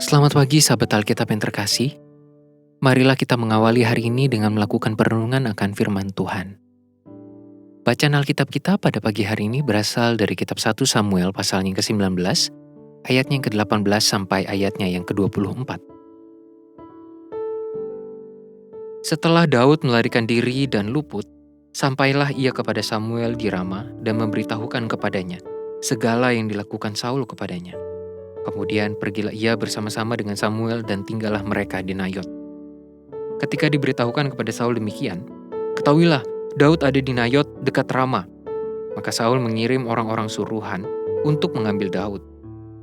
Selamat pagi sahabat Alkitab yang terkasih. Marilah kita mengawali hari ini dengan melakukan perenungan akan firman Tuhan. Bacaan Alkitab kita pada pagi hari ini berasal dari kitab 1 Samuel pasalnya yang ke-19, ayatnya yang ke-18 sampai ayatnya yang ke-24. Setelah Daud melarikan diri dan luput, sampailah ia kepada Samuel di Rama dan memberitahukan kepadanya segala yang dilakukan Saul kepadanya. Kemudian pergilah ia bersama-sama dengan Samuel dan tinggallah mereka di Nayot. Ketika diberitahukan kepada Saul demikian, ketahuilah Daud ada di Nayot dekat Rama. Maka Saul mengirim orang-orang suruhan untuk mengambil Daud.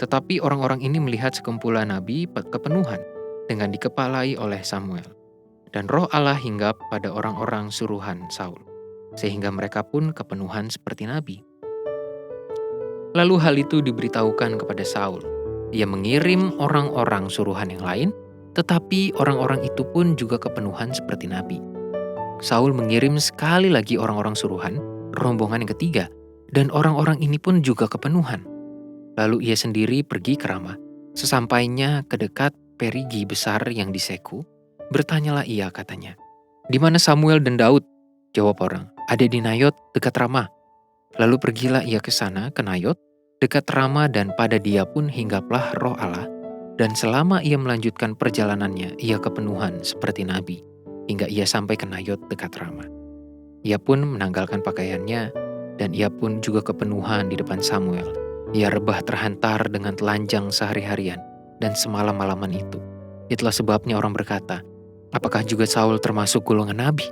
Tetapi orang-orang ini melihat sekumpulan nabi kepenuhan dengan dikepalai oleh Samuel. Dan roh Allah hinggap pada orang-orang suruhan Saul, sehingga mereka pun kepenuhan seperti nabi. Lalu hal itu diberitahukan kepada Saul. Ia mengirim orang-orang suruhan yang lain, tetapi orang-orang itu pun juga kepenuhan seperti nabi. Saul mengirim sekali lagi orang-orang suruhan, rombongan yang ketiga, dan orang-orang ini pun juga kepenuhan. Lalu ia sendiri pergi ke Rama. Sesampainya ke dekat perigi besar yang di Seku, bertanyalah ia katanya, "Di mana Samuel dan Daud?" Jawab orang, "Ada di Nayot dekat Rama." Lalu pergilah ia ke sana, ke Nayot, dekat Rama, dan pada dia pun hinggaplah roh Allah, dan selama ia melanjutkan perjalanannya, ia kepenuhan seperti nabi, hingga ia sampai ke Nayot dekat Rama. Ia pun menanggalkan pakaiannya, dan ia pun juga kepenuhan di depan Samuel. Ia rebah terhantar dengan telanjang sehari-harian, dan semalam-malaman itu. Itulah sebabnya orang berkata, apakah juga Saul termasuk golongan nabi?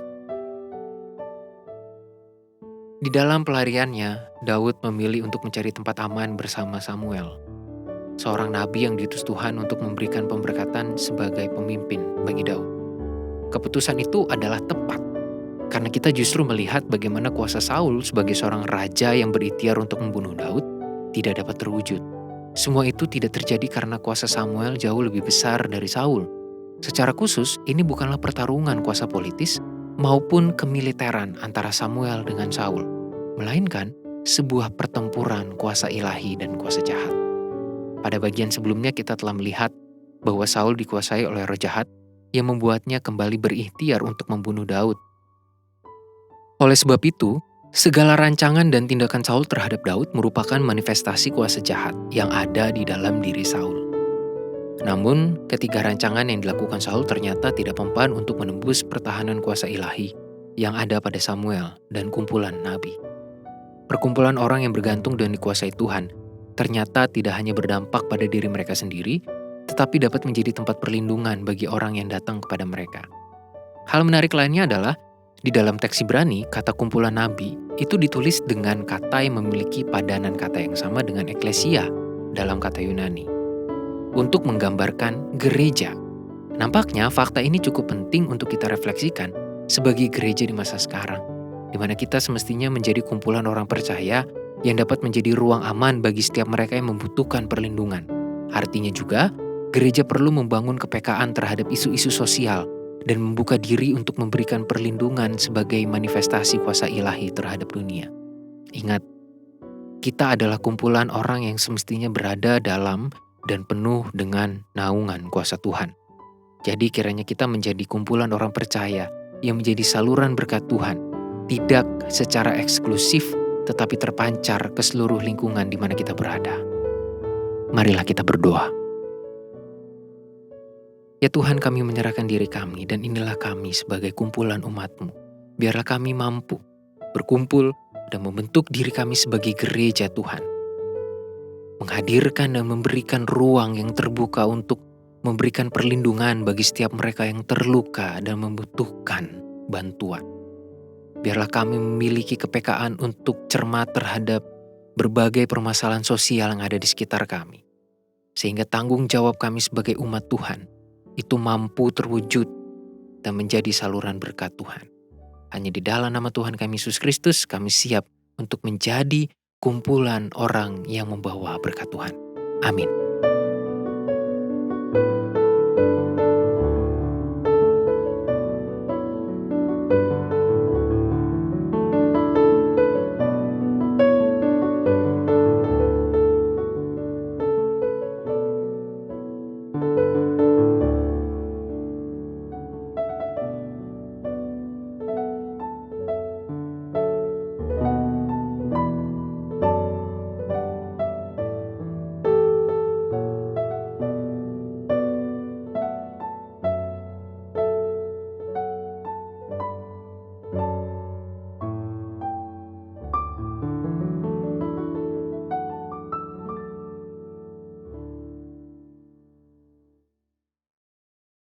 Di dalam pelariannya, Daud memilih untuk mencari tempat aman bersama Samuel, seorang nabi yang diutus Tuhan untuk memberikan pemberkatan sebagai pemimpin bagi Daud. Keputusan itu adalah tepat, karena kita justru melihat bagaimana kuasa Saul sebagai seorang raja yang berikhtiar untuk membunuh Daud tidak dapat terwujud. Semua itu tidak terjadi karena kuasa Samuel jauh lebih besar dari Saul. Secara khusus, ini bukanlah pertarungan kuasa politis maupun kemiliteran antara Samuel dengan Saul, melainkan sebuah pertempuran kuasa ilahi dan kuasa jahat. Pada bagian sebelumnya kita telah melihat bahwa Saul dikuasai oleh roh jahat yang membuatnya kembali berikhtiar untuk membunuh Daud. Oleh sebab itu, segala rancangan dan tindakan Saul terhadap Daud merupakan manifestasi kuasa jahat yang ada di dalam diri Saul. Namun, ketiga rancangan yang dilakukan Saul ternyata tidak mempan untuk menembus pertahanan kuasa ilahi yang ada pada Samuel dan kumpulan nabi. Perkumpulan orang yang bergantung dan dikuasai Tuhan ternyata tidak hanya berdampak pada diri mereka sendiri, tetapi dapat menjadi tempat perlindungan bagi orang yang datang kepada mereka. Hal menarik lainnya adalah, di dalam teks Ibrani, kata kumpulan nabi itu ditulis dengan kata yang memiliki padanan kata yang sama dengan eklesia dalam kata Yunani, untuk menggambarkan gereja. Nampaknya fakta ini cukup penting untuk kita refleksikan sebagai gereja di masa sekarang, di mana kita semestinya menjadi kumpulan orang percaya yang dapat menjadi ruang aman bagi setiap mereka yang membutuhkan perlindungan. Artinya juga, gereja perlu membangun kepekaan terhadap isu-isu sosial dan membuka diri untuk memberikan perlindungan sebagai manifestasi kuasa ilahi terhadap dunia. Ingat, kita adalah kumpulan orang yang semestinya berada dalam dan penuh dengan naungan kuasa Tuhan. Jadi kiranya kita menjadi kumpulan orang percaya yang menjadi saluran berkat Tuhan, tidak secara eksklusif tetapi terpancar ke seluruh lingkungan di mana kita berada. Marilah kita berdoa. Ya Tuhan, kami menyerahkan diri kami dan inilah kami sebagai kumpulan umat-Mu. Biarlah kami mampu berkumpul dan membentuk diri kami sebagai gereja Tuhan, menghadirkan dan memberikan ruang yang terbuka untuk memberikan perlindungan bagi setiap mereka yang terluka dan membutuhkan bantuan. Biarlah kami memiliki kepekaan untuk cermat terhadap berbagai permasalahan sosial yang ada di sekitar kami, sehingga tanggung jawab kami sebagai umat Tuhan itu mampu terwujud dan menjadi saluran berkat Tuhan. Hanya di dalam nama Tuhan kami Yesus Kristus, kami siap untuk menjadi kumpulan orang yang membawa berkat Tuhan. Amin.